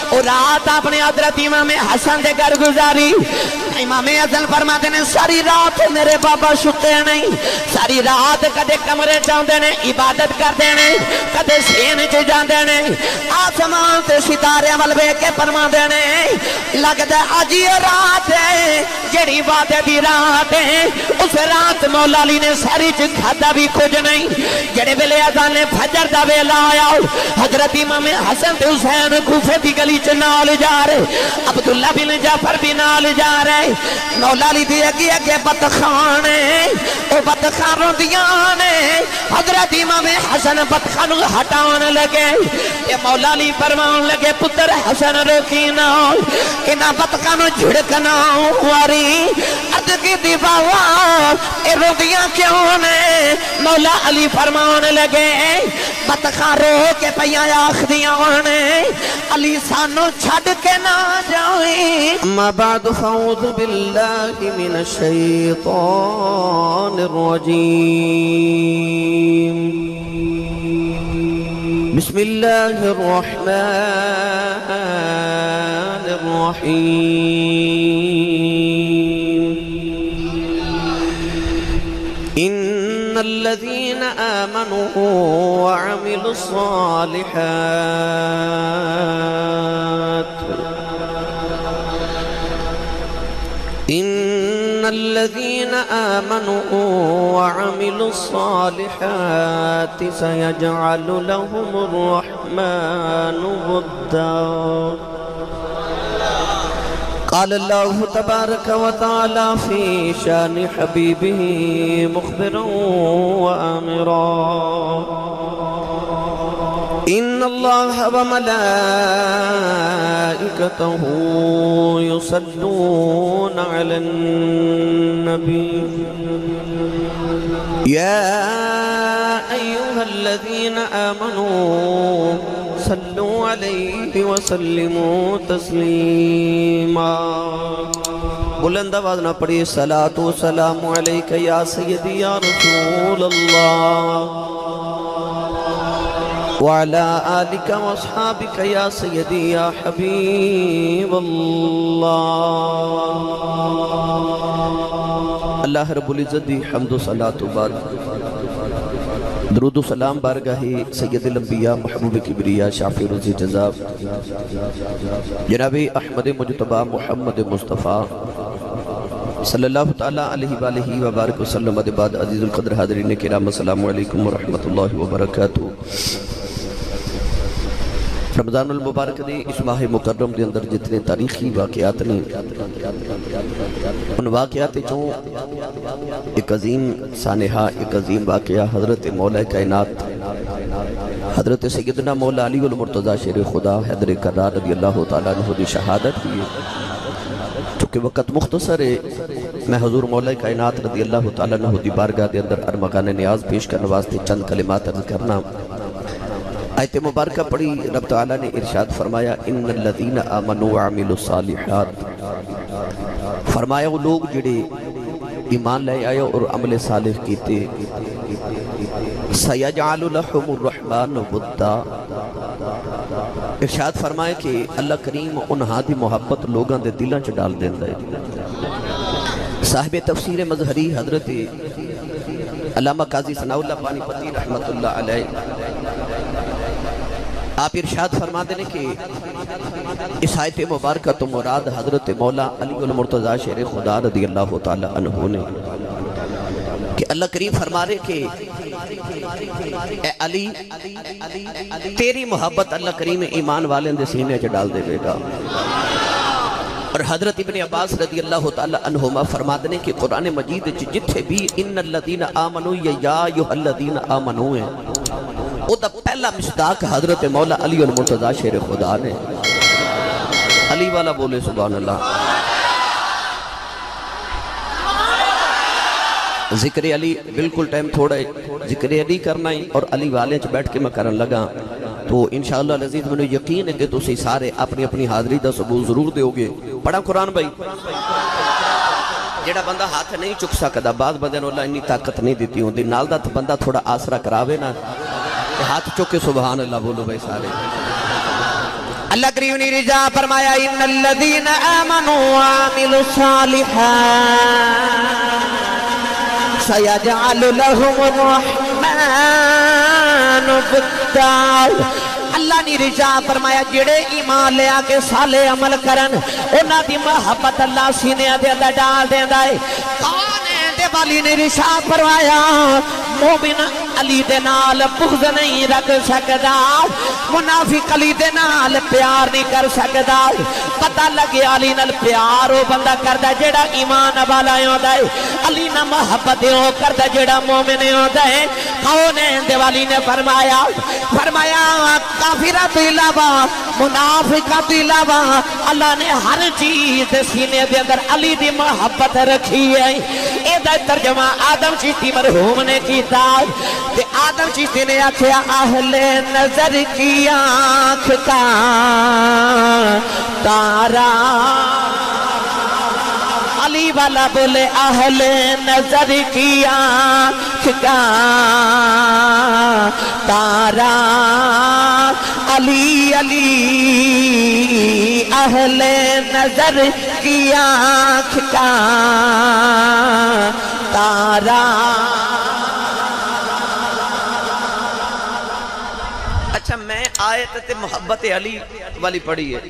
اور رات اپنے حضرت امام حسن دے گھر گزاری امام حسن فرماتے ہیں ساری رات میرے بابا ستے نہیں ساری رات کدے کمرے چاہتے ہیں عبادت کرتے ہیں کدے سین چ جاندے ہیں آسمان تے ستارے ول ویکھ کے فرماندے ہیں لگدا اج یہ رات ہے جڑی عبادت دی رات ہے اس رات مولا علی نے ساری چ کھادا بھی کچھ نہیں جڑے ویلے اذان فجر دا ویلا آیا حضرت امام حسن تے حسین کوفے دی گلی چ نال جا رہے عبداللہ بن جعفر بھی نال جا رہے مولا علی دی اگے اگے بتخان او بتخان روندیاں نے حضرت امام حسن بتخان ہٹاون لگے تے مولا علی فرمان لگے پتر حسن روکی نہ انہاں بتخان جھڑکنا واری اد کی دیواوا اے روندیاں کیوں نے مولا علی فرمان لگے بتخان رو کے پیاں آکھدیاں نے علی سانو چھڈ کے نہ جائیں اما بعد فاعوذ باللہ من الشیطان الرجیم بسم اللہ الرحمن الرحیم ان الذين آمنوا وعملوا الصالحات إن الذين آمنوا وعملوا الصالحات سيجعل لهم الرحمن ودا قال الله تبارك وتعالى في شان حبيبه مخبرا وآمرا إن الله وملائكته يصلون على النبي يا أيها الذين آمنوا صلوا عليه وسلموا تسليما بلند آواز نہ پڑھی صلاۃ و سلام علیک یا سیدی یا رسول اللہ وعلى آلك واصحابك يا سيدي يا حبيب الله اللہ رب العزت دی حمد و صلاۃ و بعد درود و سلام بارگاہ سید الانبیاء محبوب کبریا شافی رضی جزا جناب احمد مجتبی محمد مصطفیٰ صلی اللہ تعالیٰ علیہ وآلہ وبارک وسلم بعد عزیز القدر حاضرین کرام السلام علیکم ورحمۃ اللہ وبرکاتہ رمضان المبارک دی اس ماہ مکرم دے اندر جتنے تاریخی واقعات نے ان واقعات چوں ایک عظیم سانحہ ایک عظیم واقعہ حضرت مولا کائنات حضرت سیدنا مولا علی المرتضی شیر خدا حیدر کرار رضی اللہ تعالیٰ عنہ دی شہادت ہوئی چونکہ وقت مختصر ہے میں حضور مولا کائنات رضی اللہ تعالیٰ عنہ دی بارگاہ دے اندر ارمغان نیاز پیش کرنے واسطے چند کلمات عرض کرنا آیت مبارکہ پڑھی رب تعالیٰ نے ارشاد فرمایا ان الذین آمنوا وعملوا الصالحات فرمایا وہ لوگ جڑے ایمان لے آئے اور عمل صالح کیتے سیجعل لہم الرحمن ودا ارشاد فرمایا کہ اللہ کریم انہاں دی محبت لوگاں دے دلاں چ ڈال دیندا ہے صاحب تفسیر مظہری حضرت علامہ قاضی ثناء اللہ پانی پتی رحمت اللہ علیہ آپ ارشاد فرما دینے کہ اس آیت مبارکہ تو مراد حضرت مولا علی المرتضی شیر خدا رضی اللہ تعالیٰ عنہ نے کہ اللہ کریم فرما رہے کہ اے علی تیری محبت اللہ کریم ایمان والے دے سینے چ ڈال دے گا اور حضرت ابن عباس رضی اللہ تعالیٰ عنہما فرما دینے کہ قرآن مجید جتھے بھی ان الذین آمنوا یا ایھا الذین آمنوا ہیں وہ دا پہلا مصداق حضرت مولا علی المرتضی شیر خدا نے علی والا بولے سبحان اللہ ذکر علی بالکل ٹائم تھوڑا ہے ذکر علی کرنا ہی اور علی والے چ بیٹھ کے میں کرن لگا تو انشاءاللہ العزیز میں یقین ہے کہ تسی سارے اپنی اپنی حاضری دا ثبوت ضرور دے ہوگے پڑھا قرآن بھائی جڑا بندہ ہاتھ نہیں چک سکتا بعض بندے نے اللہ انی طاقت نہیں دیتی ہوں نال دا بندہ تھوڑا آسرا کراوے نا ہاتھ چکے سبحان اللہ بولو بھائی سارے اللہ کریم نے رضا فرمایا ان الذین آمنوا وعملوا الصالحات سیجعل لهم الرحمن ودا اللہ نے رضا فرمایا جڑے ایمان لے آ کے صالح عمل کرن انہاں دی محبت اللہ سینے دے اندر ڈال دیندا ہے کون ہے دے والی نے رضا فرمایا مومن علی دے نال بغض نہیں رکھ سکدا منافق علی دے نال پیار نہیں کر سکدا پتہ لگے علی نال پیار او بندہ کردا جیڑا ایمان والا ہوندا ہے علی نال محبت او کردا جیڑا مومن ہوندا ہے کون ہے دے والی نے فرمایا کافرہ تو علاوہ منافقہ تو علاوہ اللہ نے ہر چیز سینے دے اندر علی دی محبت رکھی ہے اے دا ترجمہ آدم چشتی مرحوم نے کیتا تے آدم چشتی نے آکھیا اہل نظر کی آنکھ کا تارا علی والا بولے اہل نظر کی آنکھ کا تارا علی علی اہل نظر کی آنکھ کا تارا اچھا میں آیت تے محبت علی والی پڑھی ہے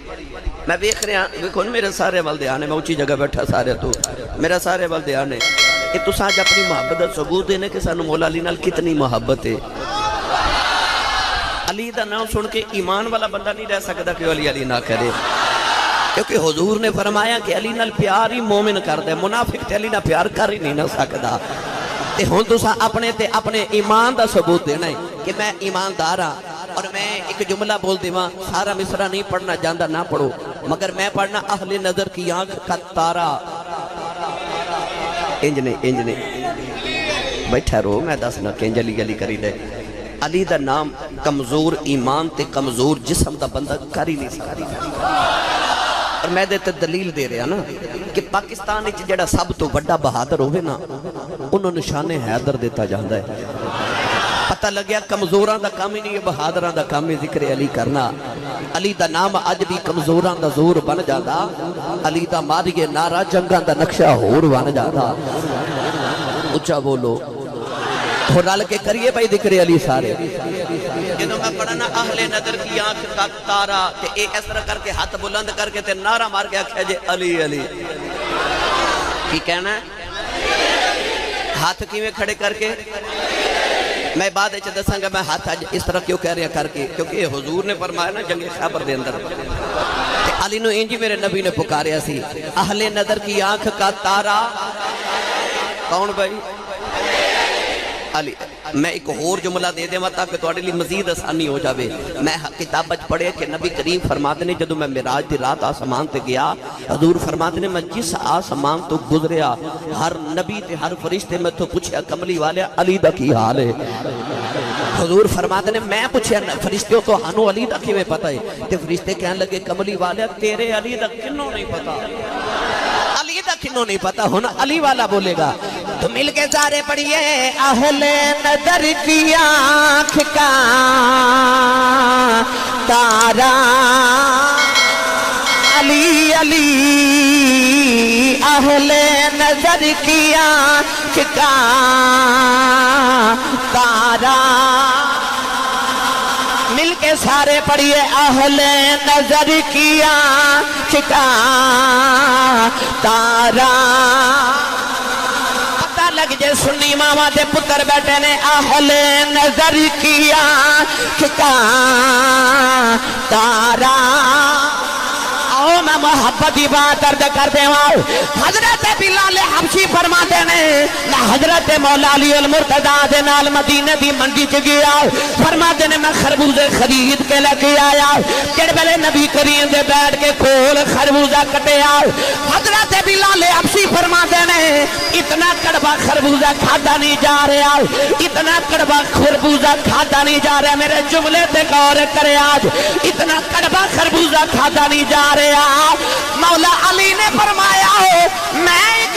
میں دیکھ رہا دیکھو میرے سارے والدیان میں اونچی جگہ بیٹھا سارے تو میرا سارے والدیان ہے کہ تو ساج اپنی محبت دا ثبوت دینے کہ سانو مولا علی نال کتنی محبت ہے علی دا نام سن کے ایمان والا بندہ نہیں رہ سکتا کہ علی علی نہ کرے کیونکہ حضور نے فرمایا کہ علی نال پیار ہی مومن کر دے منافق تے علی نال پیار کر ہی نہیں نہ سکتا تے ہن تساں اپنے ایمان دا ثبوت دینا ہے کہ میں ایماندار ہاں اور میں ایک جملہ بول دیواں سارا مصرع نہیں پڑھنا جاندہ نہ پڑھو مگر میں پڑھنا اہل نظر کی آنکھ کا تارا انجنے بیٹھا رو میں دسنا کہ انجلی گلی کری دے علی دا نام کمزور ایمان تے کمزور جسم دا بندہ کری نہیں سکتی اور میں دیتے دلیل دے رہا نا کہ پاکستان اچھ جڑا سب تو بڑا بہادر ہوئے نا انہوں نشان حیدر دیتا جاندہ ہے پتہ لگیا کمزوران دا کام ہی نہیں ہے بہادران دا کام ہی ذکر علی کرنا علی دا نام آج بھی کمزوران دا زور بن جاتا علی دا ماریے نارا جنگان دا نقشہ ہور بن جاتا اچھا بولو تو رال کے کریے بھائی ذکر علی سارے جنہوں میں پڑھنا اہل نظر کی آنکھ کا تارا تے ایک اس طرح کر کے ہاتھ بلند کر کے تے نعرہ مار کے آکھا جے علی علی کی کہنا ہے ہاتھ کی میں کھڑے کر کے میں بعد اچھا دساں گا میں ہاتھ اس طرح کیوں کہہ رہا کر کے کیونکہ حضور نے فرمایا نا جنگ خیبر دے اندر تے علی نو انجی میرے نبی نے پکاریا سی اہل نظر کی آنکھ کا تارا کون بھائی علی میں ایک اور جملہ دے دے تاکہ تواڈے لیے مزید آسانی ہو جاوے میں کتاب وچ پڑھیا کہ نبی کریم فرماتے نے جدوں میں معراج دی رات آسمان تے گیا حضور فرماتے نے میں جس آسمان تو گزریا ہر نبی تے ہر فرشتے میں تو پوچھیا کملی والے علی دا کی حال ہے حضور فرماتے نے میں پوچھیا فرشتوں تو ہانو علی دا کی میں پتہ ہے تے فرشتے کہنے لگے کملی والے تیرے علی دا کنوں نہیں پتہ علی دا کنوں نہیں پتہ ہونا علی والا بولے گا تو مل کے سارے پڑھئے اہل نظر کی آنکھ کا تارا علی علی اہل نظر کی آنکھ کا تارا مل کے سارے پڑھئے اہل نظر کی آنکھ کا تارا لگ جے سنی ماما دے پتر بیٹھے نے اہل نظر کی آنکھ کا تارا آؤ میں محبتی بات عرض کر دے ہوں حضرت بلال حبشی فرماتے نے نہ حضرت مولا علی المرتضیٰ دے نال مدینے دی منڈی چ گیا فرماتے نے میں خربوزے خرید کے لے کے آیا جڑ بلے نبی کریم دے بیٹھ کے کھول خربوزہ کٹے آؤ حضرت بلال حبشی فرماتے نے اتنا کڑوا خربوزہ کھادا نہیں جا رہا اتنا کڑوا خربوزہ کھادا نہیں جا رہا میرے جملے تے غور کرے آج اتنا کڑوا خربوزہ کھادا نہیں جا رہا مولا علی نے فرمایا میں ایک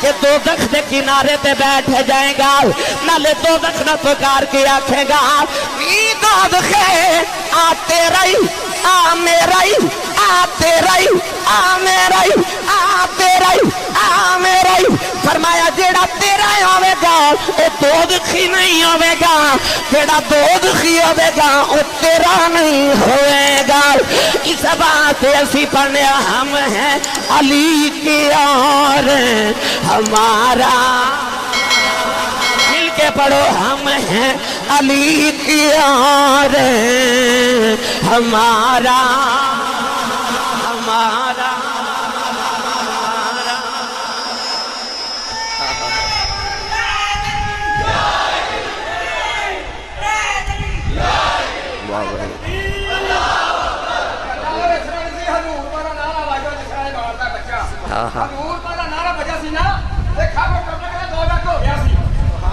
کہ دوزخ دے کنارے تے بیٹھ جائے گا نالے دوزخ نہ پکار کے آکھے گا دوزخے آ تیرا ہی آ میرا ہی آ تیرا ہی آ میرا ہی آ تیرا ہی آ میرا ہی فرمایا جیڑا تیرا ہوئے گا وہ دوزخی نہیں ہوئے گا جیڑا دوزخی ہوئے گا وہ تیرا نہیں ہوئے گا اس بات ایسی پڑھنے ہم ہیں علی کی اور ہمارا مل کے پڑھو ہم ہیں علی کی اور ہمارا ہمارا حضور پہلا نعرہ بجا سی نا دیکھا وہ کرنے کے لئے 2 لاکھ ہو گیا سی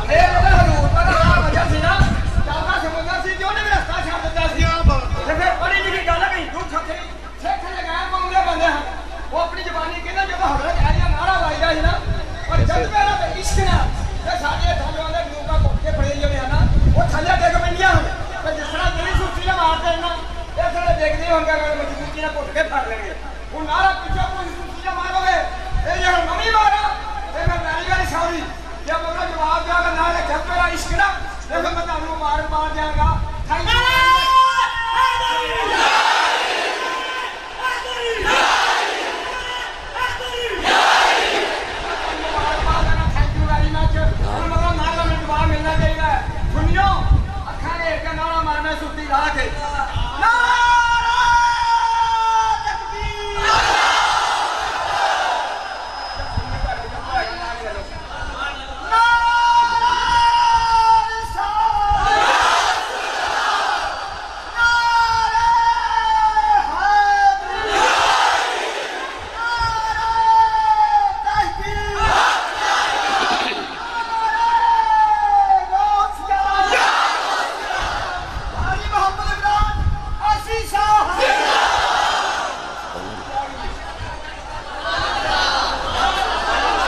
اے حضور پہلا نعرہ بجا سی نا چاہتا سمجھا سی کیوں نہیں رستہ چھاپ دیتا سی پھر بڑی جی کی گل ہے کہ دودھ چھتے سکھ لگائے پاؤں بندے ہیں وہ اپنی زبانی کہنا جب حضرت عالیہ نعرہ بائی گیا سی نا اور جب میرا تو عشق نا یہ سارے تھلے والے لوگ کا کھٹ کے پڑے جو ہے نا وہ تھلے دیکھ بندیاں ہوں تو جس طرح دلی سوچی نہ مارتے ہیں نا یہ سارے دیکھ دی ہوں گے مجبوری نہ کھٹ کے پھڑ لیں گے وہ نعرہ پیچھے کوئی سوچی نہ مارو گے یہ نمی مارا یہ میں ناری والی شاوری جب اپنا جواب دیا کہ نہ جب میرا عشق نا دیکھو میں تعلیم مبارک مار جائے گا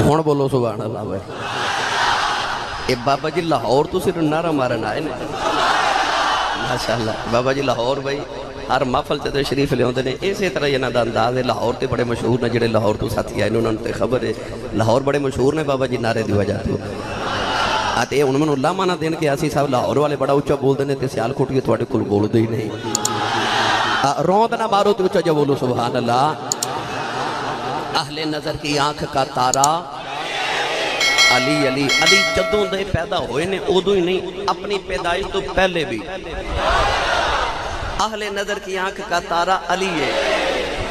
ہون بولو سبحان اللہ بھائی اے بابا جی لاہور تو صرف نعرہ مارن آئے نے ماشاءاللہ بابا جی لاہور بھائی ہر محفل تے شریف لے ہوندے نے اسی طرح انہاں دا انداز ہے لاہور تے بڑے مشہور نے جڑے لاہور تو ساتھی آئے انہوں نے تے خبر ہے لاہور بڑے مشہور نے بابا جی نعرے دی وجہ تو آتے انہوں نے اللہ مانا دین کے آسی صاحب لاہور والے بڑا اچھا بول دینے تے سیال کھوٹ کے تھوڑے کل بول دے ہی نہیں روند نہ مارو تے اچھا جو بولو سبحان اللہ اہل نظر کی آنکھ کا تارا علی علی علی جدوں دے پیدا ہوئے نے ادو ہی نہیں اپنی پیدائش تو پہلے بھی اہل نظر کی آنکھ کا تارا علی ہے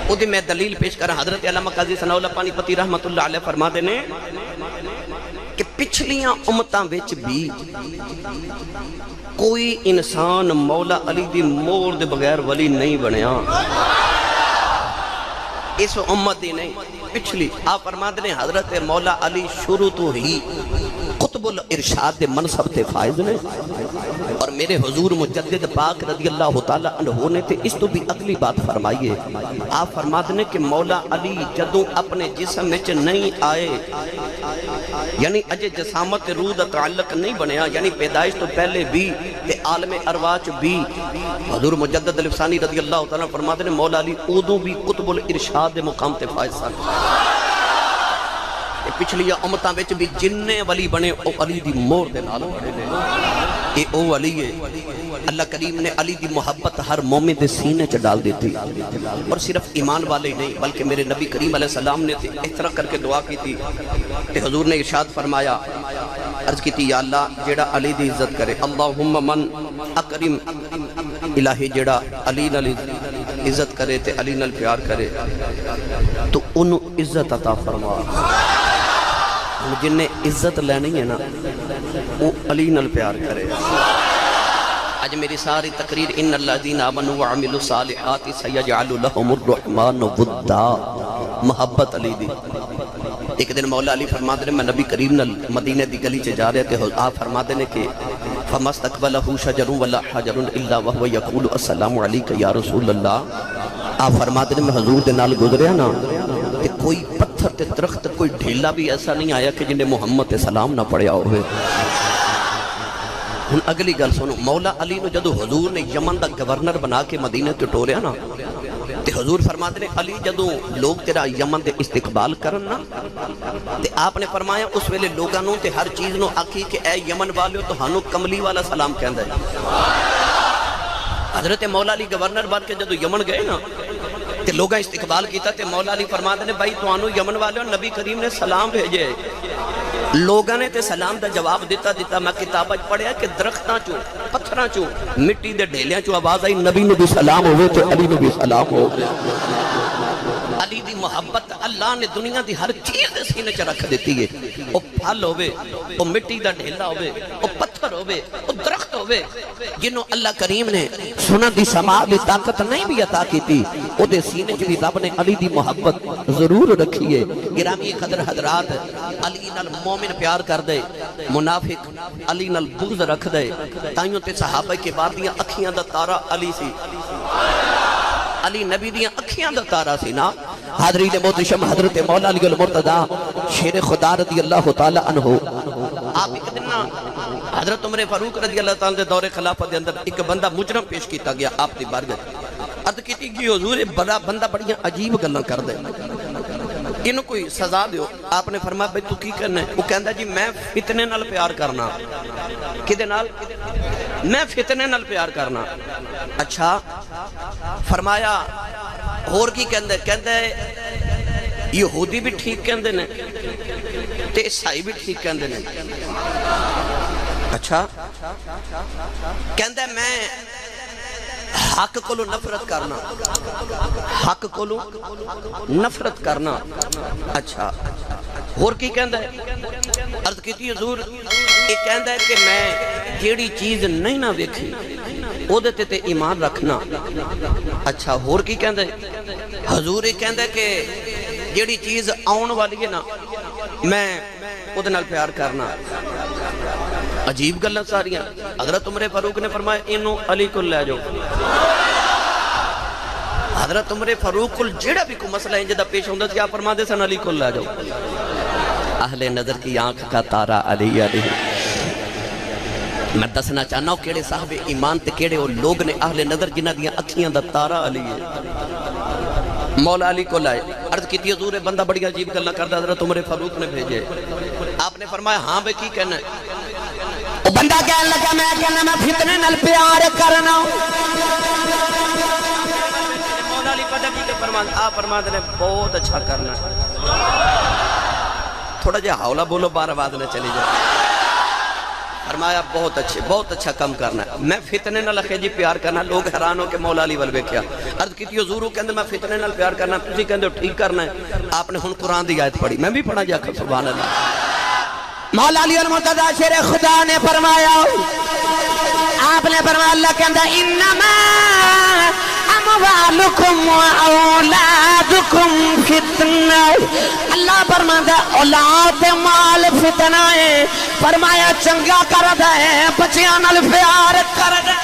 او دی میں دلیل پیش کر حضرت علامہ قاضی ثناء اللہ پانی پتی رحمت اللہ علیہ فرما دینے کہ پچھلیاں امتاں وچ بھی کوئی انسان مولا علی دی مور دے بغیر ولی نہیں بنیا اس امت ہی نہیں پچھلی آپ فرماتے ہیں حضرت مولا علی شروع تو ہی قطب الارشاد منصب تے فائز نے اور میرے حضور مجدد پاک رضی اللہ تعالیٰ عنہ نے تے اس تو بھی اگلی بات فرمائیے آپ فرماتے ہیں کہ مولا علی جدوں اپنے جسم میں نہیں آئے یعنی اجے جسامت روح دا تعلق نہیں بنیا یعنی پیدائش تو پہلے بھی تے عالم ارواح بھی حضور مجدد الفسانی رضی اللہ تعالیٰ فرماتے ہیں مولا علی ادوں بھی قطب الارشاد دے مقام تے فائز سن پچھلی امتاں وچ بھی جننے ولی بنے او علی دی مور دے نال بڑے نے اے او علی ہے اللہ کریم نے علی دی محبت ہر مومن دے سینے چ ڈال دیتی اور صرف ایمان والے نہیں بلکہ میرے نبی کریم علیہ السلام نے اس طرح کر کے دعا کی تھی کہ حضور نے ارشاد فرمایا عرض کی تھی یا اللہ جیڑا علی دی عزت کرے اللہم من اکرم الہی جیڑا علی نال عزت کرے تے علی نال پیار کرے تو انہوں عزت عطا فرما جن نے عزت لینی ہے نا وہ علی نال پیار کرے آج میری ساری تقریر ان الذین آمنوا وعملوا الصالحات سیجعل لهم الرحمن ودا محبت علی دی ایک دن مولا علی فرماتے ہیں میں نبی کریم نال مدینہ دی گلی چ جا رہے تھے آپ فرماتے ہیں کہ فمستقبلہ شجر ولا حجر الا وهو يقول السلام علیک یا رسول اللہ آپ فرماتے ہیں میں حضور دے نال گزریا نا کہ کوئی پتھر تے درخت کوئی ڈھیلا بھی ایسا نہیں آیا کہ جنہیں محمد سلام نہ پڑھیا ہوئے. ہن اگلی گل سنو، مولا علی نو جدو حضور نے یمن دا گورنر بنا کے مدینے تے ٹوریا نا تے حضور فرماتے نے علی جدو لوگ تیرا یمن دے استقبال کرن نا تے آپ نے فرمایا اس ویلے لوگاں نو تے ہر چیز نو آکھی کہ اے یمن والیو تہانوں کملی والا سلام کہندا ہے. حضرت مولا علی گورنر بن کے جدو یمن گئے نا تے لوگاں استقبال کیتا تے مولا علی فرماتے نے بھائی تہانوں یمن والیو نبی کریم نے سلام بھیجے. لوگاں نے تے سلام دا جواب دیتا میں کتابہ پڑھیا کہ درختاں چوں پتھراں چوں مٹی دے ڈھیلیاں چوں آواز آئی نبی نبی سلام ہوئے تے علی نبی سلام ہوئے. علی دی محبت اللہ نے دنیا دی ہر چیز دے سینے چ رکھ دیتی ہے. او پھل ہوئے، او مٹی دا ڈھیلا ہوئے، او پتھر ہوئے، او درخت ہوئے، جنہوں اللہ کریم نے سنن دی سماع دی طاقت نہیں بھی عطا کی تھی او دے سینے چ بھی رب نے علی دی محبت ضرور رکھی ہے. گرامی قدر حضرات، علی نال مومن پیار کر دے، منافق علی نال بغض رکھ دے. تائیوں تے صحابہ کے بعد دیاں اکھیاں دا تارا علی سی. علی نبی دیاں اکھیاں دا تارا سی نا. حاضرین محترم، حضرت مولا علی المرتضیٰ شیر خدا رضی اللہ تعالی عنہ آپ ایک دن نا حضرت عمر فاروق رضی اللہ تعالی دے دور خلافت دے اندر ایک بندہ مجرم پیش کیتا گیا آپ دی بارگاہ. عرض کیتی کہ حضور بڑا بندہ بڑیاں عجیب گلاں کر دے، انہوں کوئی سزا دیو. آپ نے فرمایا بھئی تو کی کرنا ہے؟ وہ کہندا جی میں فتنے نال پیار کرنا. کدے نال؟ میں فتنے نال پیار کرنا. اچھا فرمایا اور کی کہندے یہودی بھی ٹھیک کہندے نے تے عیسائی بھی ٹھیک کہندے نے. اچھا کہندے میں حق کولو نفرت کرنا، حق کولو نفرت کرنا. اچھا اور کی کہندا ہے؟ عرض کیتی حضور یہ کہندا ہے کہ میں جیڑی چیز نہیں نہ ویکھی او دے تے ایمان رکھنا. اچھا اور کی کہندا ہے؟ حضور یہ کہندا ہے کہ جیڑی چیز آن والی ہے نا میں او دے نال پیار کرنا. عجیب گلاں ساریاں. حضرت عمر فاروق نے فرمایا اینو علی کو لے جاؤ. حضرت عمر فاروق کو جیڑا بھی کوئی مسئلہ ہے جدا پیش ہوندا سی آپ فرماندے سن علی کو لے جاؤ. اہل نظر کی آنکھ کا تارا علی علی. میں دسنا چاہنا ہوں کیڑے صاحب ایمان تے کیڑے وہ لوگ نے اہل نظر جنہ دیاں اکھیاں دا تارا علی ہے. مولا علی کو لائے. عرض کیتی حضور بندہ بڑی عجیب گلاں کردا حضرت عمر فاروق نے بھیجے. آپ نے فرمایا ہاں بے کی کہنا ہے؟ وہ بندہ کہنے لگا میں کہنا میں فتنے نال پیار کرنا. مولا علی پتہ کی فرمان آپ فرماتے نے بہت اچھا کرنا ہے. تھوڑا جہا حولا بولو بار آواز نہ چلی جائے. فرمایا بہت اچھا کام کرنا ہے. میں فتنے نال اکھے جی پیار کرنا. لوگ حیران ہو کہ مولا علی ول ویکھیا. عرض کیتی حضور کہندے میں فتنے نال پیار کرنا تسی کہندے ہو ٹھیک کرنا ہے. آپ نے ہن قرآن دی آیت پڑھی میں بھی پڑھا جا سبحان اللہ. مولا علی المرتضیٰ شیر خدا نے فرمایا آپ نے فرمایا اللہ کہندا انما اموالکم و اولادکم فتنہ. اللہ فرماتا اولاد مال فتنہ ہے. فرمایا چنگا کردا ہے بچیاں نال پیار کردا ہے.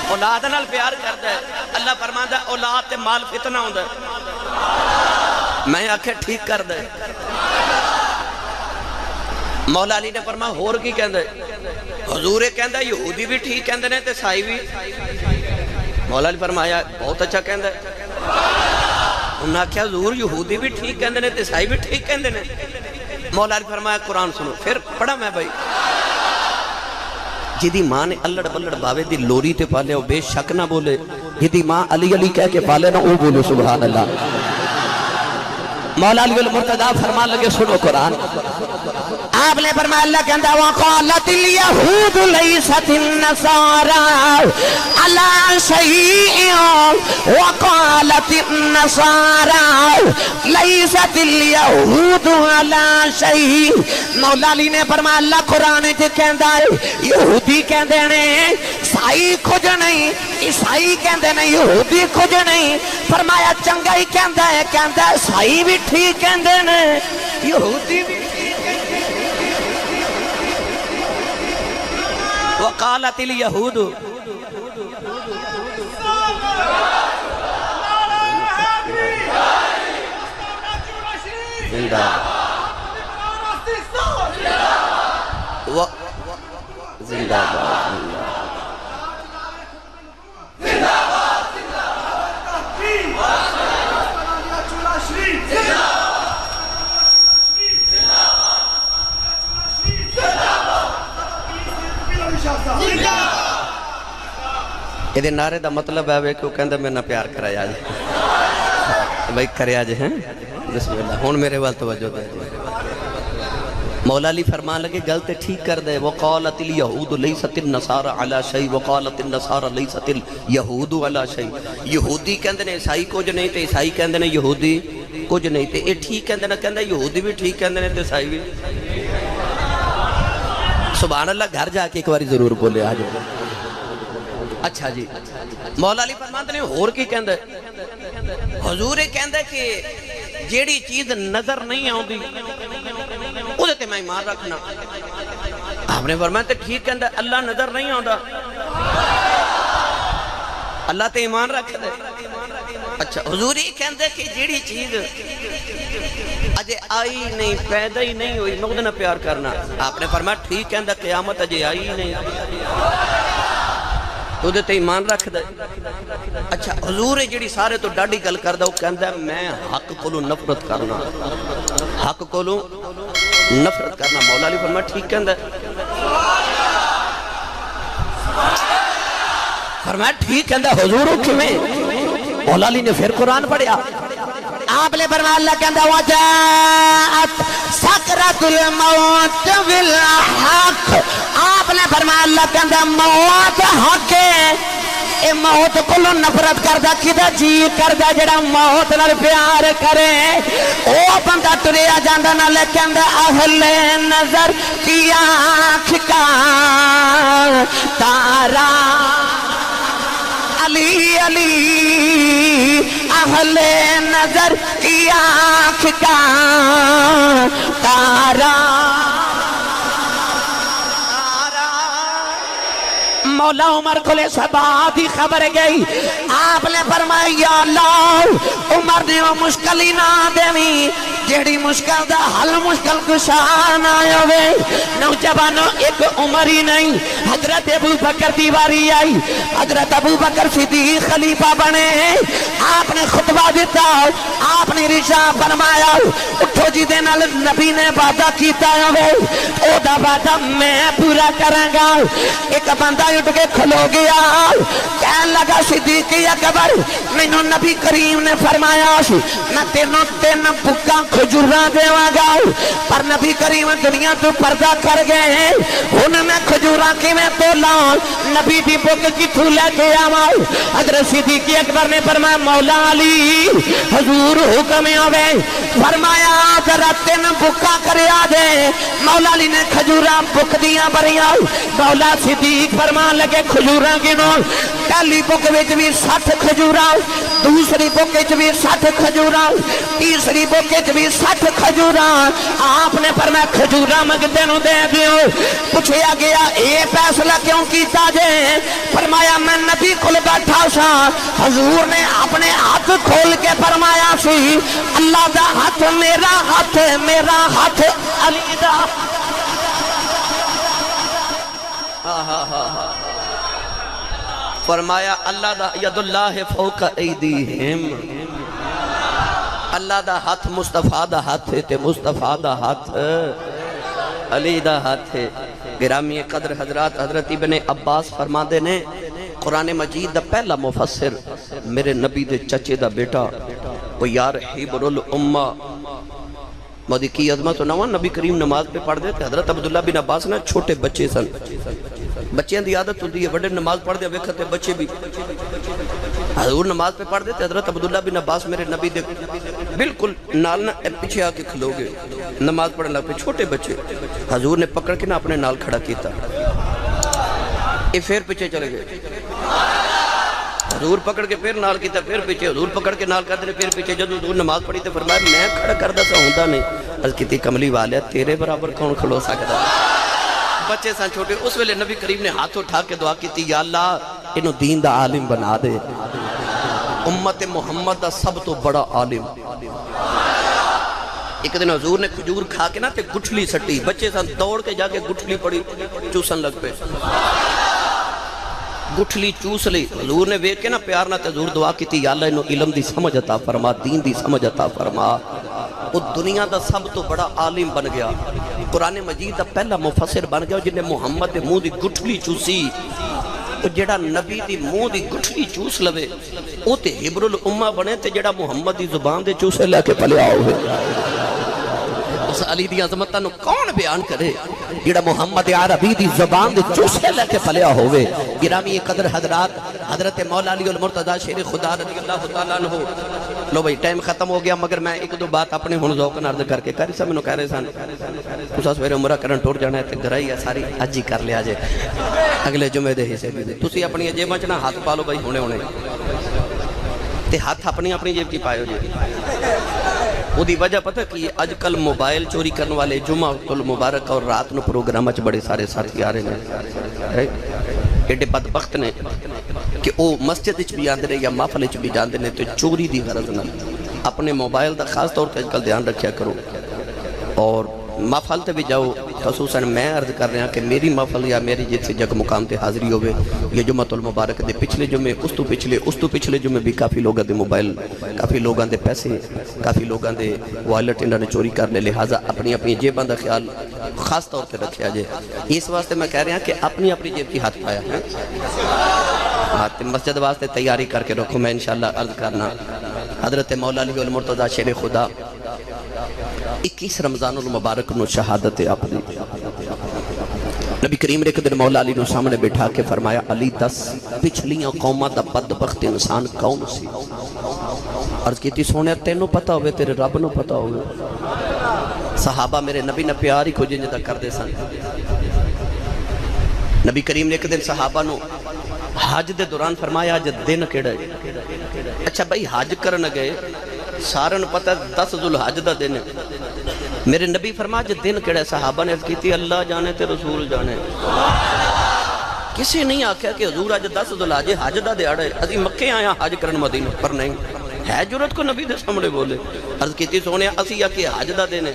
اولاد نال پیار کردا ہے. اللہ فرماتا اولاد تے مال فتنہ ہوندا ہے. میں آکھے ٹھیک کر دے. مولا علی نے فرمایا ہور کی کہندے؟ حضور کہندا یہودی بھی ٹھیک کہندے نے تے عیسائی بھی. مولا علی فرمایا بہت اچھا کہندا ہے. انہاں کہا حضور یہودی بھی ٹھیک کہندے نے تے عیسائی بھی ٹھیک کہندے نے. مولا علی فرمایا قرآن سنو. پھر پڑھا میں بھائی جدی ماں نے اللہ بلڑ باوے دی لوری تے پالے وہ بے شک نہ بولے. جدی ماں علی علی کہہ کے پالے نہ وہ بولے سبحان اللہ. مولا علی المرتضیٰ فرمان لگے سنو قرآن. آپ نے فرمایا اللہ کہندا وقالت الیہود لیست النصارى علی شیء وقالت النصارى لیست الیہود علی شیء. مولا علی نے فرمایا اللہ قرآن وچ کہندا ہے یہودی کہندے نے عیسائی کچھ نہیں، عیسائی کہندے نے یہودی کچھ نہیں. فرمایا چنگا ہی کہندا ہے عیسائی بھی ٹھیک کہندے نے یہودی بھی. وقالت الیہود زندہ زندہ یہ نعرے دا مطلب ہے کہ وہ کہندہ میں نہ پیار کرایا جائے بھائی کریا جائے ہیں بسم اللہ ہون میرے وال توجہ دے مولا علی فرمان لگے گلتے ٹھیک کر دے وقالت الیہود لیست النصارى علی شیء وقالت النصارى لیست الیہود علی شیء یہودی کہندے نے عیسائی کچھ نہیں تے عیسائی کہندے نے یہودی کچھ نہیں تے یہ ٹھیک کہندے نے کہندے یہودی بھی ٹھیک کہندے نے تے عیسائی بھی سبحان اللہ گھر جا کے ایک باری ضرور بولے آج اچھا جی مولا علی فرماتے نے اور کی کہندے حضور کہندے کہ جیڑی چیز نظر نہیں آؤں دی وہ دیتے میں ایمان رکھنا آپ نے فرمایا تے ٹھیک کہندے اللہ نظر نہیں آؤں دا اللہ تے ایمان رکھ دے اچھا حضور کہندے کہ جیڑی چیز اجے آئی نہیں پیدا ہی نہیں ہوئی میں نہ پیار کرنا آپ نے فرمایا ٹھیک کہندے قیامت اجے آئی ہی نہیں تو دیتے ایمان رکھ دے اچھا حضور جڑی سارے تو ڈاڑی گل کر دا وہ کہندا میں حق کولوں نفرت کرنا حق کولوں نفرت کرنا مولا علی فرمایا ٹھیک کہندا فرمایا ٹھیک کہندا حضور کیویں مولا علی نے پھر قرآن پڑھیا آپ نے فرمایا اللہ کہندا وجاءت سکرۃ الموت بالحق آپ نے فرمایا اللہ کہندا موت حق ہے اے موت کولوں نفرت کردا کدا جی کردا جڑا موت نال پیار کرے او بندہ ٹریا جاندا نال کہندا اہل نظر کی آنکھ کا تارا علی علی اہل نظر کی آنکھ کا تارا مولا عمر کو لے سبات ہی خبر گئی آپ نے فرمایا یا اللہ عمر نے وہ مشکل ہی نہ دیوی جیڑی مشکل دا حل مشکل کشان آئے ہوئے نوجوانوں ایک عمر ہی نہیں حضرت ابو بکر دیواری آئی حضرت ابو بکر صدیق خلیفہ بنے آپ نے خطبہ دیتا آپ نے رشا فرمایا اٹھو جی دے نال نبی نے وعدہ کیتا ہوئے او دا وعدہ میں پورا کریں گا ایک بندہ اٹھ کے کھلو گیا کہنے لگا صدیق اکبر مینوں نبی کریم نے فرمایا میں تینوں تین بکاں کھجوراں دیواں گا پر نبی کریم دنیا تو پردہ کر گئے ہن میں کھجوراں کیویں تولاں نبی دی بک کتھوں لے کے آواں حضرت صدیق اکبر نے فرمایا مولا علی حضور حکم ہوے فرمایا ذرا تین بکاں کریا دے مولا علی نے کھجوراں بک دیاں بھریاں مولا صدیق فرمان لگے کھجوراں گنو پہلی بک وچ بھی 60 کھجوراں دوسری بک وچ بھی 60 کھجوراں تیسری بک وچ بھی 60 کھجوراں آپ نے فرمایا کھجوراں منگدے نوں دے دیو پوچھیا گیا اے فیصلہ کیوں کیتا جے فرمایا میں نبی کول بیٹھا سا حضور نے اپنے ہاتھ کھول کے فرمایا سی اللہ دا ہاتھ میرا ہاتھ علی دا فرمایا اللہ دا ید اللہ فوق ایدیہم اللہ دا ہاتھ مصطفیٰ دا ہاتھ تے مصطفیٰ دا ہاتھ علی دا ہاتھ گرامی قدر حضرات حضرت ابن عباس فرماندے نے قرآن مجید دا پہلا مفسر میرے نبی دے چچے دا بیٹا وہ یار حبر الامہ مودی کی عظمت و نوان نبی کریم نماز پہ پڑھ دیتے حضرت عبداللہ بن عباس نا چھوٹے بچے سن بچیاں دی عادت ہوتی ہے بڑے نماز پڑھ دے ویکھتے بچے بھی حضور نماز پہ پڑھ دیتے حضرت عبداللہ بن عباس میرے نبی دے بالکل نال نہ پیچھے آ کے کھلو گے نماز پڑھنے لگ پہ چھوٹے بچے حضور نے پکڑ کے نہ اپنے نال کھڑا کیتا یہ پھر پیچھے چلے گئے حضور پکڑ کے پھر نال کیتا پھر پیچھے حضور پکڑ کے نال کرتے پھر پیچھے جب حضور نماز پڑھی تو فرمایا میں کھڑا کردہ سا ہوندہ نہیں از کتی کملی والیا تیرے برابر کون کھلو سکتا بچے سان چھوٹے اس ویلے نبی کریم نے ہاتھ اٹھا کے دعا کی تھی یا اللہ انہوں دین دا عالم بنا دے امت محمد دا سب تو بڑا عالم ایک دن حضور نے کھجور کھا کے نا تے گٹھلی سٹی، بچے سن دوڑ کے جا کے گٹھلی پڑی چوسن لگ پہ، گٹھلی چوس لی۔ حضور نے ویکھ کے نا پیار نہ تے حضور دعا کی تھی، یا اللہ انہوں علم دی سمجھ عطا فرما، دین دی سمجھ عطا فرما۔ وہ دنیا دا سب تو بڑا عالم بن گیا، قرآن مجید دا پہلا مفسر بن گیا جن نے محمد دے منہ دی گٹھلی چوسی۔ وہ جڑا نبی دی منہ دی گٹھلی چوس لوے وہ تے حبر الامہ بنے، تے جڑا محمد دی زبان دے چوسے لے کے پلیا ہوئے۔ اس علی دی عظمتہ نو کون بیان کرے جڑا محمد عربی دی زبان دے چوسے لے کے پلیا ہوئے۔ گرامی قدر حضرات، حضرت مولا علی المرتضی شیر خدا رضی اللہ تعالیٰ عنہ، لو بھئی ٹائم ختم ہو گیا، مگر میں ایک دو بات اپنے ہن ذوق نال عرض کر کے کر سا، مینوں کہہ رہے سن تساں سویرے عمرہ کرن ٹر جانا ہے تے گرائی ہے ساری اج ہی کر لیا جے اگلے جمعے دے حصے دی۔ تسی اپنی جیباں چ نہ ہاتھ پا لو بھائی ہونے ہونے، تے ہاتھ اپنی اپنی جیب کی پائے ہو جی۔ وہ دی وجہ پتہ کی اج کل موبائل چوری کرنے والے جمعہ المبارک اور رات نو پروگرام اچ بڑے سارے ساتھی آ رہے ہیں، ایڈے بدبخت نے کہ وہ مسجد وچ بھی آندے نے یا محفل وچ بھی جاندے نے، تو چوری دی غرض نال اپنے موبائل دا خاص طور تے اج کل دھیان رکھیا کرو۔ اور محفل تے بھی جاؤ، خصوصاً میں عرض کر رہا کہ میری محفل یا میری جتنے جگ مقام تے حاضری ہوئے، یہ جمعہ المبارک دے پچھلے جمعے، اس تو پچھلے جمعے بھی کافی لوگاں دے موبائل، کافی لوگاں دے پیسے، کافی لوگاں دے وائلٹ انہوں نے چوری کرنے، لہٰذا اپنی اپنی جیباں دا خیال خاص طور پہ رکھیا جائے۔ اس واسطے میں کہہ رہا کہ اپنی اپنی جیب کی ہاتھ پایا ہے، ہاتھ مسجد واسطے تیاری کر کے رکھو۔ میں انشاءاللہ عرض کرنا حضرت مولا علی المرتضی شیر خدا 21 رمضان المبارک نو شہادت آپ دی۔ نبی کریم نے ایک دن مولا علی نو سامنے بٹھا کے فرمایا، علی دس پچھلیاں قوماں دا بدبخت انسان کون سی؟ عرض کی تھی سونے تینوں پتہ ہوئے، تیرے رب نو پتہ ہوئے۔ صحابہ میرے نبی نے پیار ہی کھوجے جدا کر دے سن۔ نبی کریم نے ایک دن صحابہ نو حج دے دوران فرمایا، آج دن کیڑا ہے؟ اچھا بھائی حج کرن گئے، سارن پتہ 10 ذوالحج دا دن ہے، میرے نبی فرمایا جو دن کیڑا ہے؟ صحابہ نے عرض کی تھی اللہ جانے تے رسول جانے۔ کسی نہیں آکھیا کہ حضور آج 10 ذوالحج حج دا دیہڑا ہے، اسی مکے آیا حج کرن مدینہ پر نہیں ہے جرت کو نبی دے سامنے بولے۔ عرض کی تھی سونے اسی آ کے حج دا دن ہے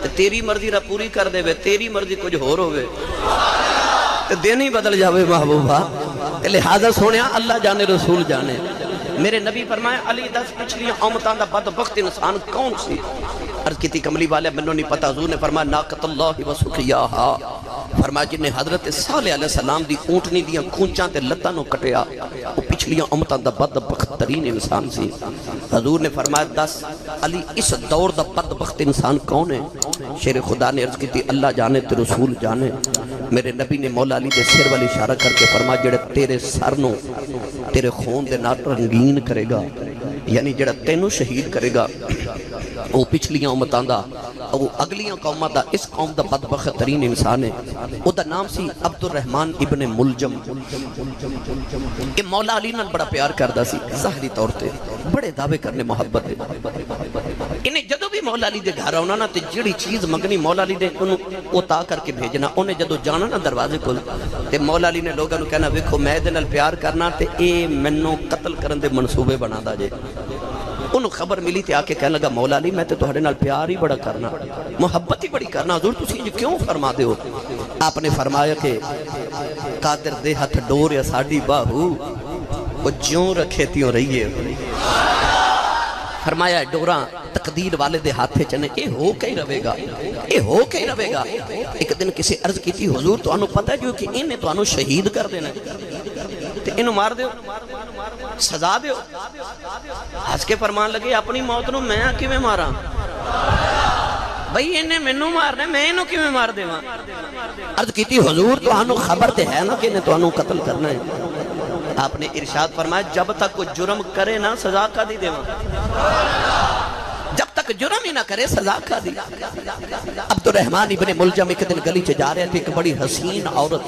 تے تیری مرضی را پوری کر دے وے، تیری مرضی کچھ ہور ہوئے تے دن ہی بدل جاوے محبوبہ، لہذا سونے اللہ جانے رسول جانے۔ میرے نبی فرمایا علی 10 پچھلیاں امتاں دا بدبخت انسان کون سی؟ عرض کی تھی کملی والے منو نہیں پتا۔ حضور نے فرمایا ناقۃ اللہ و سقیاہا، فرمایا جن نے حضرت صالح علیہ السلام دی اونٹنی دیاں کھونچاں تے لتاں نو کٹیا، وہ پچھلیاں امتاں دا بدبخت ترین انسان سی۔ حضور نے فرمایا 10 علی اس دور دا بدبخت انسان کون ہے؟ شیر خدا نے عرض کی تھی اللہ جانے تے رسول جانے۔ میرے نبی نے مولا علی دے سر والی اشارہ کر کے فرمایا جڑے تیرے سر نو تیرے خون دے نال رنگین کرے گا، یعنی جڑا تینوں شہید کرے گا، وہ پچھلیاں امتاں دا، وہ اگلیاں قوماں دا، اس قوم دا بدبخت ترین انسان ہے۔ او دا نام سی عبد الرحمن ابن ملجم۔ یہ مولا علی نال بڑا پیار کردا سی، ظاہری طور تے بڑے دعوے کرنے محبت دے۔ انہیں جدو بھی مولا علی دے گھر آنا نا تے جڑی چیز منگنی مولا علی دے انہوں اتا کر کے بھیجنا۔ انہیں جدو جانا نا دروازے کو تے مولا علی نے لوگوں کہنا ویکھو میں دے نال پیار کرنا تے اے منوں قتل کرن دے منصوبے بنا دا جے۔ انہوں خبر ملی تے آکے کہنے لگا مولا علی میں تے تہاڈے نال پیار ہی بڑا کرنا، محبت ہی بڑی کرنا، حضور تسی یہ کیوں فرما دے ہو؟ آپ نے فرمایا کہ قادر دے ہتھ ڈور یا ساڈی باہو، وہ جیوں رکھے تیوں رہیے۔ فرمایا ڈوراں تقدیر والے دے ہاتھے چنے، اے ہو کے ہی رہے گا، اے ہو کے ہی رہے گا۔ ایک دن کسی عرض کی تھی حضور تو انہوں پتہ ہے جو کہ انہیں تو انہوں شہید کر دینا، تے انہوں مار دیو، سزا دیو۔ ہس کے فرمان لگے اپنی موت نو میں کی میں مارا، بھئی انہیں منوں مارنے میں انہوں کی میں مار دے ماں۔ عرض کی تھی حضور تو انہوں خبر تے ہے نا کہ انہیں تو انہوں قتل کرنا ہے۔ آپ نے ارشاد فرمایا جب تک وہ جرم کرے نا سزا کا دی دے ماں، جب تک جرم ہی نہ کرے سزا کا دی۔ عبد الرحمن ابن ملجم ایک دن گلی چے جا رہے تھے، ایک بڑی حسین عورت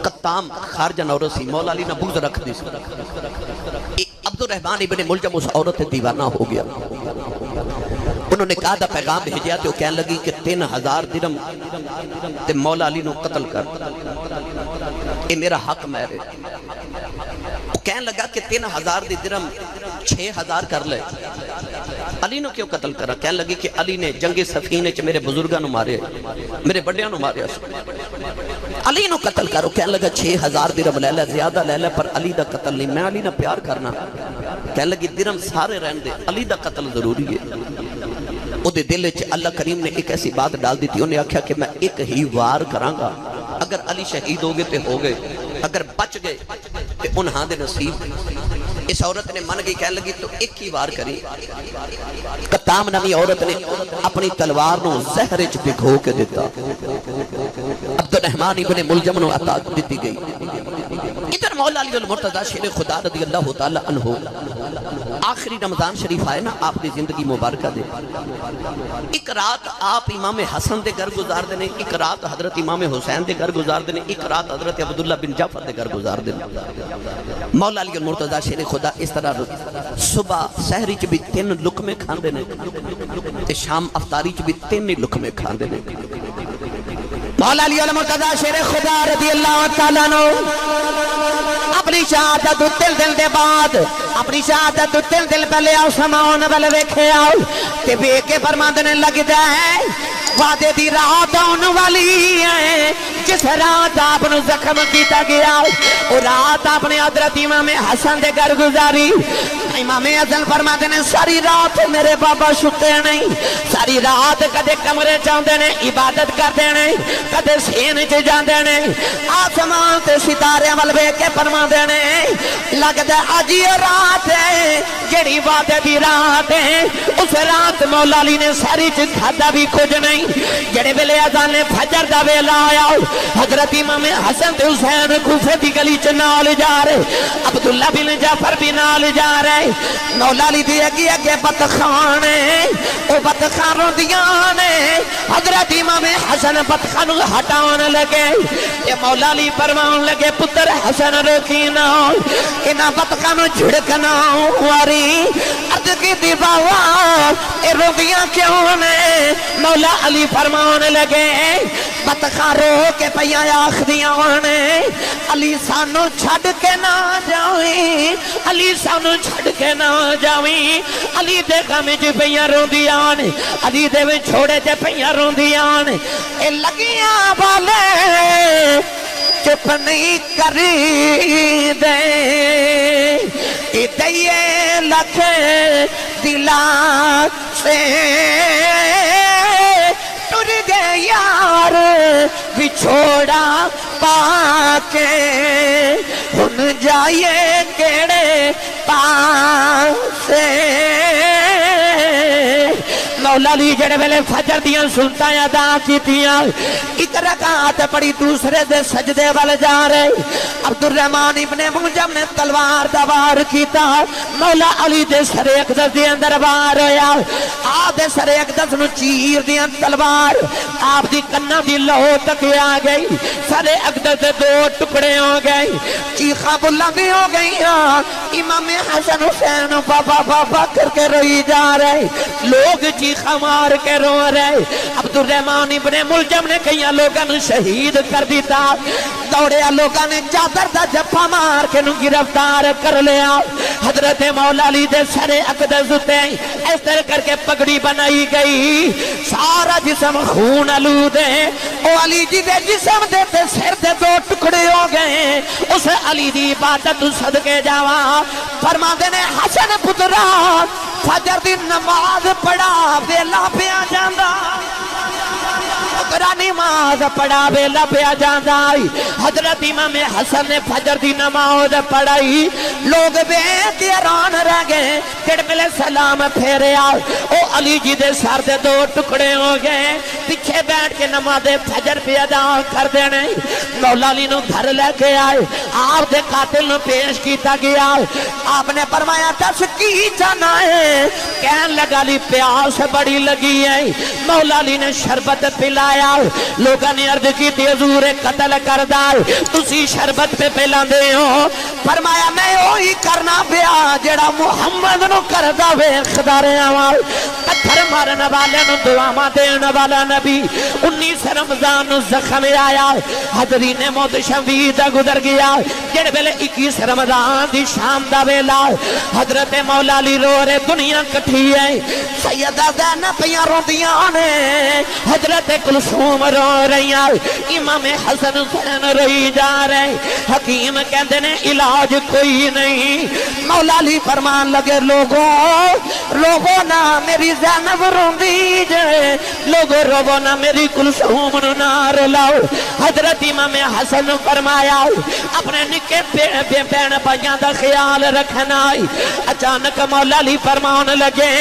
قطام خارجن عورت سی، مولا علی نے بغض رکھ دی سی۔ عبد الرحمن ابن ملجم اس عورت دیوانہ ہو گیا، انہوں نے کہا دا پیغام بھیجیا تو کہنے لگی کہ 3000 درم تے مولا علی نو قتل کر، اے میرا حق میرے۔ وہ کہنے لگا کہ 3000 دی درم 6000 کر لے، علی نو کیوں قتل کرا؟ کہنے لگی کہ علی نے جنگ سفینے چ میرے بزرگاں نو مارے، میرے بڑیاں نو مارے، علی نو قتل کرو۔ کہنے لگا 6000 درہم لے لے، زیادہ لے لے، پر علی دا قتل نہیں، میں علی نہ پیار کرنا۔ کہنے لگی درہم سارے رہن دے، علی دا قتل ضروری ہے۔ او دے دل وچ اللہ کریم نے ایک ایسی بات ڈال دی تھی، انہیں آکھیا کہ میں ایک ہی وار کراں گا، اگر علی شہید ہو گئے تے ہو گئے، اگر بچ گئے تے انہاں دے نصیب۔ اس عورت نے من گئی، کہنے لگی تو ایک ہی وار کری۔ قطام نامی عورت نے اپنی تلوار نو زہر وچ بھگو کے دیتا، عبد الرحمن ابن ملجم نو عطا دیتی گئی۔ ادھر مولا علی المرتضی شیر خدا رضی اللہ تعالی عنہ آخری رمضان شریف آئے نا آپ نے زندگی مبارکہ دے، ایک رات آپ امام حسن دے گھر گزار دینے، ایک رات حضرت امام حسین دے گھر گزار دینے، ایک رات حضرت عبداللہ بن جعفر دے گھر گزار دینے۔ مولا علی المرتضی شیر خدا اس طرح صبح سحری چ بھی 3 لقمے کھان دینے تے شام افطاری چ بھی 3 لقمے کھان دینے۔ مولا علی المرتضی شیر خدا رضی اللہ تعالیٰ عنہ اپنی شہادت تل دل دے بعد، اپنی شہادت تل دل پہلے آؤ سماؤن بل ویکھے آؤ تے بے کے فرماندنے لگ جائے وعدے دی رات آن والی ہے، جس رات آپ نے زخم کیتا گیا وہ رات آپ نے حضرت امام حسن دے گھر گزاری۔ امام حسن فرماتے ہیں ساری رات میرے بابا ستے نہیں، ساری رات کدے کمرے چاہتے ہیں عبادت کرتے ہیں، کدے سین چ جاندے نے، آسمان تے ستارے ول ویکھ کے فرماندے نے لگدا اج یہ رات ہے جڑی وعدے دی رات ہے۔ اس رات مولا علی نے ساری چ کھادا بھی کچھ نہیں۔ جڑے ویلے اذان فجر دا ویلا آیا حضرت امام حسن تے حسین کوفے دی گلی چ نال جا رہے، عبداللہ بن جعفر بھی نال جا رہے، مولا علی دی اگے اگے بتخان او بتخان روندیاں نے، حضرت امام حسن بتخان ہٹاون لگے، یہ مولا علی فرمان لگے پتر حسن روکی نہ انہاں بتخان جھڑکنا واری عرض کی دی بابا اے روندیاں کیوں نے؟ مولا علی فرمان لگے بتخان رو کے پیاں آکھدیاں نے علی سانو چھڈ کے نہ جاویں، علی سانو چھڈ کے نہ جاویں، علی دے غم وچ پیاں روندیاں نے، علی دے چھوڑے تے پیاں روندیاں نے، اے لگیاں والے چپ نہیں کری دے اتیے لکھ دلا سے ٹر گئے یار بچھوڑا پا کے ہن جائیے کیڑے پاسے۔ مولا علی جڑے ویلے فجر دیاں سنتاں ادا کیتیاں ایک رکعت پڑھی دوسرے دے سجدے ول جا رہے، عبد الرحمن ابن ملجم نے تلوار دا وار کیتا، مولا علی دے سر اقدس دے اندر وار ہویا، آپ دے سر اقدس نو چیر دیاں تلوار آپ دی کنا دی لہو تک آ گئی، سر اقدس دے 2 ٹکڑے ہو گئے، چیخاں بلندی ہو گئیاں، امام حسن حسین بابا بابا کر کے روئی جا رہے، لوگ چیخاں مار کے رو رہے، عبد الرحمن ابن ملجم نے کئی لوگوں نے شہید کر دیتا، دوڑے لوگوں نے چادر دا جپا مار کے نو گرفتار کر لیا، حضرت مولا علی دے سر اقدس تے اس طرح کر کے پگڑی بنائی گئی، سارا جسم خون آلود ہے، او علی جی دے جسم دے تے سر دے 2 ٹکڑے ہو گئے، اس علی دی عبادت صدقے جاواں فرماندے نے حسن پترا فجر دی نماز پڑھا ویلا پیا جاندا، نماز پڑھا ویلا پیا جاندا، حضرت امام حسن نے فجر دی نماز پڑھائی، لوگ ویکھ کے حیران رہ گئے، جڑ ملے سلام پھیریا او علی جی دے سر دے 2 ٹکڑے ہو گئے، پیچھے بیٹھ کے نماز فجر پہ ادا کر دینے، مولا علی نو گھر لے کے آئے، آپ دے قاتل نو پیش کیتا گیا، آپ نے فرمایا دس کی جانا ہے؟ کہن لگا علی پیاس بڑی لگی ہے، مولا علی نے شربت پلایا، لوگوں نے عرض کی تھی حضور قتل کر دال تسی شربت پہ پہلا دے ہو فرمایا میں وہی کرنا پیا جڑا محمد نو کردا ویکھدا رہا وا پتھر مارن والے نو دعاواں دین والا نبی 19 رمضان نو زخم آیا حضرین موت شہید گزر گیا جڑے ویلے 21 رمضان دی شام دا ویلا حضرت مولا علی رو رہے دنیا کٹھی ہے سیدہ زینب پیاں روندیاں نے حضرت کلثوم رو رہی ہیں امام حسن حسین رہی جا رہے حکیم کہندے نے علاج کوئی نہیں مولا علی فرمان لگے لوگوں نا میری زینب روندی جے لوگوں روو نا میری کلثوم نو نہ رلاؤ حضرت امام حسن فرمایا اپنے نکے بہن بھائیاں دا خیال رکھنا اچانک مولا علی فرمان لگے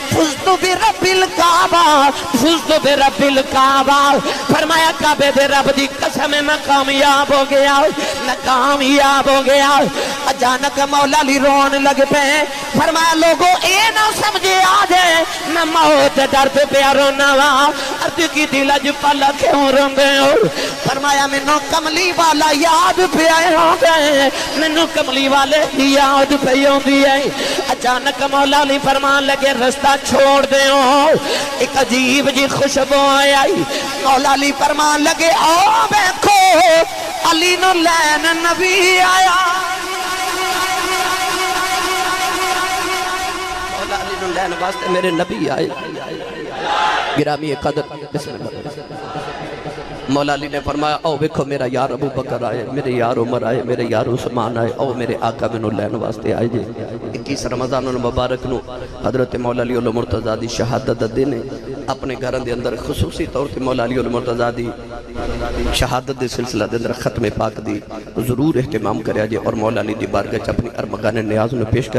فزت برب الکعبہ فزت برب الکعبہ فرمایا کعبے دے رب دی قسم میں کامیاب ہو گیا اچانک مولا علی رون لگ پہ فرمایا لوگوں اے نہ سمجھے آجے میں موت ڈر پہ پیا رونا وا عرض کی دل اج پلا کیوں روندے ہو فرمایا مینوں کملی والا یاد پہ آئے ہو گئے مینوں کملی والے کی یاد پہ ہوندی ہے اچانک مولا علی فرمان لگے رستہ چھوڑ دے ہو ایک عجیب جی خوشبو آئی مولا علی فرمان لگے آؤ بیکھو علی نو لین نبی آیا مولا علی نو لین واسطے میرے نبی آئے گرامی قدر مولا علی نے فرمایا او بیکھو میرا یار ابو بکر آئے میرے یار عمر آئے میرے یار عثمان آئے او میرے آقا میں نو لین واسطے آئے جے 21 رمضان مبارک نو حضرت مولا علی المرتضیٰ دی شہادت دینے اپنے گھران دے اندر خصوصی طور تے مولا علی المرتضیٰ دی شہادت دے سلسلہ دے اندر ختم پاک دی ضرور اہتمام کریا جے اور مولا علی دی بارگاہ اپنی ارمغان نیاز نو پیش کر